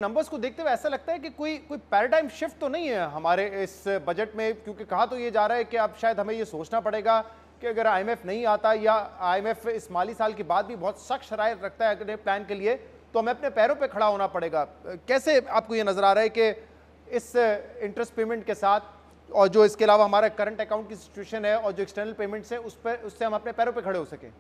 Numbers को देखते हुए ऐसा लगता है कि कोई कोई पैराडाइम शिफ्ट तो नहीं है हमारे इस बजट में, क्योंकि कहा तो ये जा रहा है कि अब शायद हमें ये सोचना पड़ेगा कि अगर आईएमएफ नहीं आता या आईएमएफ इस माली साल के बाद भी बहुत सख्त शराइत रखता है अगले प्लान के लिए, तो हमें अपने पैरों पे खड़ा होना पड़ेगा। कैसे आपको ये नजर आ रहा है कि इस इंटरेस्ट पेमेंट के साथ और जो इसके अलावा हमारा करंट अकाउंट की सिचुएशन है और जो एक्सटर्नल पेमेंट्स है उससे हम अपने पैरों पे खड़े हो सकें?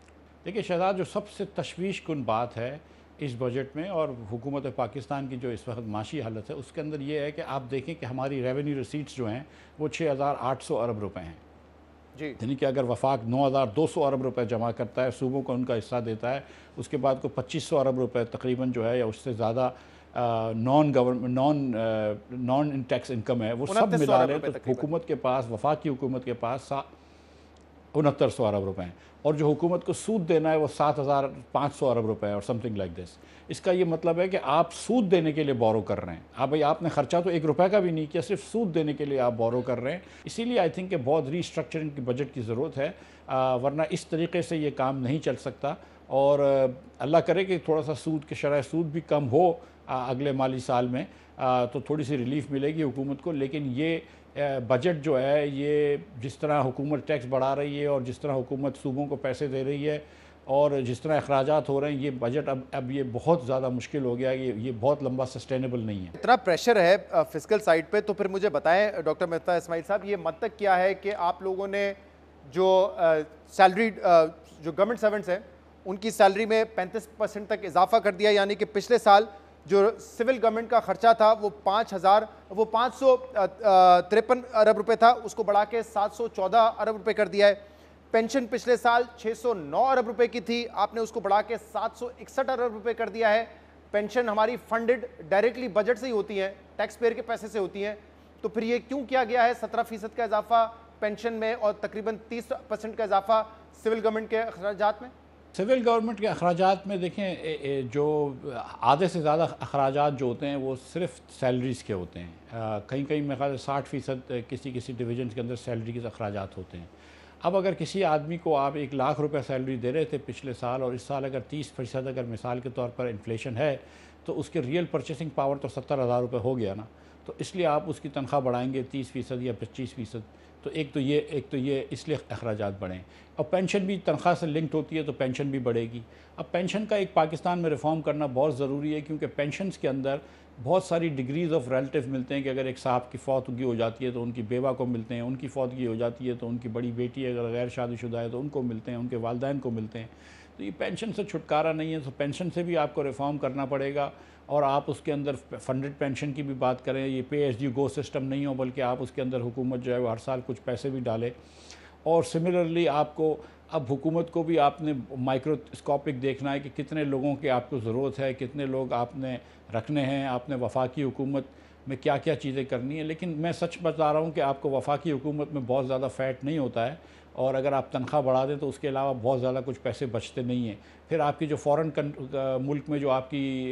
देखिए शहजाद, जो सबसे तशवीश कुन बात है इस बजट में और हुकूमत पाकिस्तान की जो इस वक्त माशी हालत है उसके अंदर ये है कि आप देखें कि हमारी रेवेन्यू रिसीट्स जो हैं वो 6,800 अरब रुपए हैं जी। यानी कि अगर वफाक 9,200 अरब रुपए जमा करता है, सूबों को उनका हिस्सा देता है, उसके बाद को 2,500 अरब रुपए तकरीबन जो है या उससे ज़्यादा नॉन टैक्स इनकम है, वो सब मिला लें तो हुकूमत के पास, वफाक की हुकूमत के पास 6,900 अरब रुपए हैं और जो हुकूमत को सूद देना है वो 7,500 अरब रुपए है और समथिंग लाइक दिस। इसका ये मतलब है कि आप सूद देने के लिए बोरो कर रहे हैं। भाई आपने खर्चा तो 1 रुपए का भी नहीं किया, सिर्फ सूद देने के लिए आप बोरो कर रहे हैं। इसीलिए आई थिंक कि बहुत रीस्ट्रक्चरिंग की बजट की ज़रूरत है, वरना इस तरीके से ये काम नहीं चल सकता। और अल्लाह करे कि थोड़ा सा सूद के शरह सूद भी कम हो अगले माली साल में, तो थोड़ी सी रिलीफ मिलेगी हुकूमत को। लेकिन ये बजट जो है, ये जिस तरह हुकूमत टैक्स बढ़ा रही है और जिस तरह हुकूमत सूबों को पैसे दे रही है और जिस तरह अखराजात हो रहे हैं, ये बजट अब ये बहुत ज़्यादा मुश्किल हो गया है। ये बहुत लंबा सस्टेनेबल नहीं है। इतना प्रेशर है फिस्कल साइड पे, तो फिर मुझे बताएं डॉक्टर मिफ्ताह इस्माइल साहब, ये मंतक क्या है कि आप लोगों ने जो सैलरी जो गवर्नमेंट सर्वेंट्स हैं उनकी सैलरी में 35% तक इजाफा कर दिया, यानी कि पिछले साल जो सिविल गवर्नमेंट का खर्चा था वो 553 अरब रुपए था, उसको बढ़ा के 714 अरब रुपए कर दिया है। पेंशन पिछले साल 609 अरब रुपए की थी, आपने उसको बढ़ा के 761 अरब रुपए कर दिया है। पेंशन हमारी फंडेड डायरेक्टली बजट से ही होती है, टैक्स पेयर के पैसे से होती हैं, तो फिर ये क्यों किया गया है 17% का इजाफा पेंशन में और तकरीबन 30% का इजाफा सिविल गवर्नमेंट के अखराजात में? सिविल गवर्नमेंट के अखराजात में देखें, जो आधे से ज़्यादा अखराजात जो होते हैं वो सिर्फ सैलरीज़ के होते हैं। कहीं कहीं मेरे ख्याल से 60% किसी डिवीजन के अंदर सैलरी के अखराजात होते हैं। अब अगर किसी आदमी को आप 1 लाख रुपए सैलरी दे रहे थे पिछले साल और इस साल अगर 30% अगर मिसाल के तौर पर इन्फ्लेशन है तो उसके रियल परचेसिंग पावर तो 70,000 रुपये हो गया ना, तो इसलिए आप उसकी तनख्वाह बढ़ाएंगे 30% या 25%। तो एक तो ये इसलिए अखराजात बढ़ें। और पेंशन भी तनख्वाह से लिंक्ड होती है तो पेंशन भी बढ़ेगी। अब पेंशन का एक पाकिस्तान में रिफॉर्म करना बहुत ज़रूरी है, क्योंकि पेंशन्स के अंदर बहुत सारी डिग्रीज़ ऑफ रिलेटिव मिलते हैं कि अगर एक साहब की फौतगी हो जाती है तो उनकी बेवा को मिलते हैं, उनकी फौतगी हो जाती है तो उनकी बड़ी बेटी अगर गैर शादीशुदा है तो उनको मिलते हैं, उनके वालिदैन को मिलते हैं। तो ये पेंशन से छुटकारा नहीं है, तो पेंशन से भी आपको रिफॉर्म करना पड़ेगा। और आप उसके अंदर फंडेड पेंशन की भी बात करें, ये पे एज यू गो सिस्टम नहीं हो, बल्कि आप उसके अंदर हुकूमत जो है वो हर साल कुछ पैसे भी डाले। और सिमिलरली आपको अब हुकूमत को भी आपने माइक्रोस्कोपिक देखना है कि कितने लोगों की आपको ज़रूरत है, कितने लोग आपने रखने हैं, आपने वफाकी हुकूमत में क्या क्या चीज़ें करनी है। लेकिन मैं सच बता रहा हूँ कि आपको वफाकी हुकूमत में बहुत ज़्यादा फ़ैट नहीं होता है, और अगर आप तनख्वाह बढ़ा दें तो उसके अलावा बहुत ज़्यादा कुछ पैसे बचते नहीं हैं। फिर आपकी जो फ़ॉरेन मुल्क में जो आपकी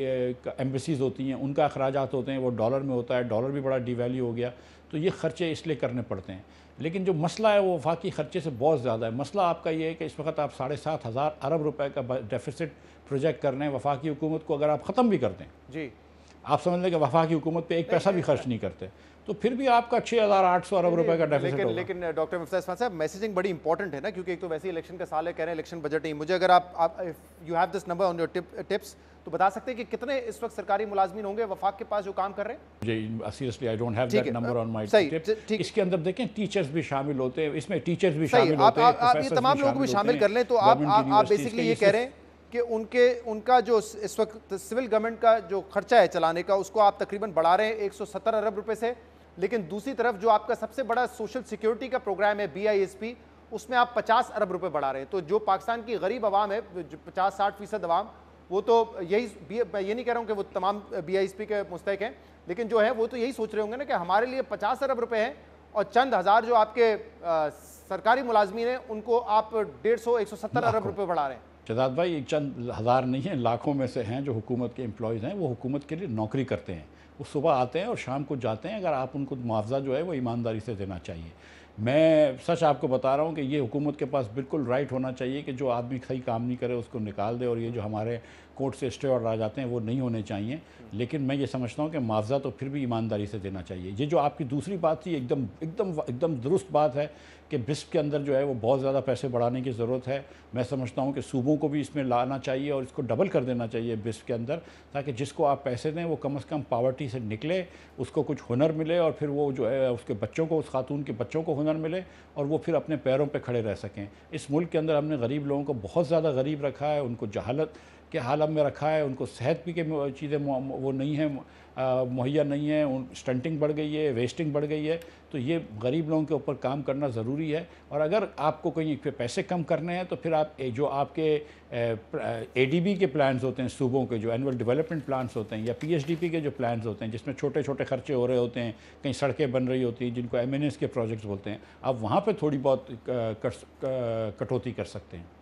एम्बेसीज़ होती हैं उनका अखराजात होते हैं वो डॉलर में होता है, डॉलर भी बड़ा डिवैल्यू हो गया, तो ये ख़र्चे इसलिए करने पड़ते हैं। लेकिन जो मसला है वो वफाकी ख़र्चे से बहुत ज़्यादा है। मसला आपका ये है कि इस वक्त आप 7,500 अरब रुपए का डेफिसिट प्रोजेक्ट कर रहे हैं। वफाकी हुकूमत को अगर आप ख़त्म भी कर दें जी, आप समझ लें कि वफाकी हुकूमत पे एक पैसा भी खर्च नहीं करते, तो फिर भी आपका 6,800 अरब रुपए का डेफिसिट होगा। लेकिन डॉक्टर मिफ्ताह इस्माइल साहब, मैसेजिंग बड़ी इंपॉर्टेंट है ना, क्योंकि एक तो वैसे ही इलेक्शन का साल है, कह रहे हैं इलेक्शन बजट नहीं। मुझे अगर आप you have this number on your tips तो बता सकते हैं कि कितने इस वक्त सरकारी मुलाजमीन होंगे वफाक के पास जो काम कर रहे हैं? जी seriously I don't have that number on my tip. इसके अंदर देखें टीचर्स भी शामिल होते हैं, इसमें टीचर्स भी शामिल होते हैं, आप ये तमाम लोग भी शामिल कर लें। तो आप बेसिकली ये कह रहे हैं कि उनका जो इस वक्त सिविल गवर्नमेंट का जो खर्चा है चलाने का, उसको आप तकरीबन बढ़ा रहे हैं 170 अरब रुपए से। लेकिन दूसरी तरफ जो आपका सबसे बड़ा सोशल सिक्योरिटी का प्रोग्राम है BISP, उसमें आप 50 अरब रुपए बढ़ा रहे हैं। तो जो पाकिस्तान की गरीब आवाम है, 50-60% आवाम, वो तो यही, मैं ये नहीं कह रहा हूँ कि वो तमाम BISP के मुस्तहिक हैं, लेकिन जो है वो तो यही सोच रहे होंगे ना कि हमारे लिए 50 अरब रुपए हैं और चंद हज़ार जो आपके सरकारी मुलाजमीन हैं उनको आप 150-170 अरब रुपए बढ़ा रहे हैं। शहजाद भाई, चंद हज़ार नहीं हैं, लाखों में से हैं जो हुकूमत के एम्प्लॉयज़ हैं, वो हुकूमत के लिए नौकरी करते हैं। वो सुबह आते हैं और शाम को जाते हैं। अगर आप उनको मुआवजा जो है वो ईमानदारी से देना चाहिए। मैं सच आपको बता रहा हूँ कि ये हुकूमत के पास बिल्कुल राइट होना चाहिए कि जो आदमी सही काम नहीं करे उसको निकाल दे। और ये जो हमारे कोर्ट से स्टे ऑर्डर आ जाते हैं वो नहीं होने चाहिए। लेकिन मैं ये समझता हूँ कि मुआवजा तो फिर भी ईमानदारी से देना चाहिए। ये जो आपकी दूसरी बात थी एकदम एकदम एकदम दुरुस्त बात है कि बिस्प के अंदर जो है वो बहुत ज़्यादा पैसे बढ़ाने की ज़रूरत है। मैं समझता हूँ कि सूबों को भी इसमें लाना चाहिए और इसको डबल कर देना चाहिए बिस्प के अंदर, ताकि जिसको आप पैसे दें वो कम से कम पावर्टी से निकले, उसको कुछ हुनर मिले और फिर वो जो है उसके बच्चों को, उस खातून के बच्चों को हुनर मिले और वो फिर अपने पैरों पे खड़े रह सकें। इस मुल्क के अंदर हमने गरीब लोगों को बहुत ज़्यादा गरीब रखा है, उनको जहालत के हालत में रखा है, उनको सेहत भी के चीज़ें वो नहीं हैं, मुहैया नहीं है, स्टंटिंग बढ़ गई है, वेस्टिंग बढ़ गई है। तो ये गरीब लोगों के ऊपर काम करना ज़रूरी है। और अगर आपको कहीं पे पैसे कम करने हैं तो फिर आप जो आपके ADB के प्लान्स होते हैं, सूबों के जो एनुअल डेवलपमेंट प्लान्स होते हैं, या PSDP के जो प्लान्स होते हैं जिसमें छोटे छोटे खर्चे हो रहे होते हैं, कहीं सड़कें बन रही होती हैं जिनको MNS के प्रोजेक्ट्स बोलते हैं, आप वहाँ पर थोड़ी बहुत कटौती कर सकते हैं।